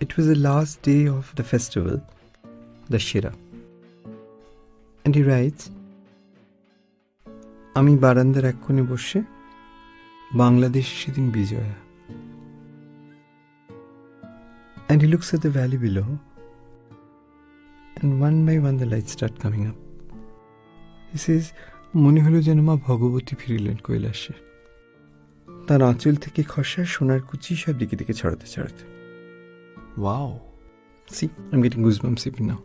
It was the last day of the festival, the Shira. And he writes, আমি বারান্দার এক কোণে বসে বাংলাদেশ সেদিন Bijoya. And he looks at the valley below, and one by one the lights start coming up. He says, মনে হলো যেন মা ভগবতী ফিরিলেন কৈলাসে, তার আঁচল থেকে খসা সোনার কুচি সব দিকে দিকে ছড়াতে ছড়াতে. Wow. See, I'm getting goosebumps even now.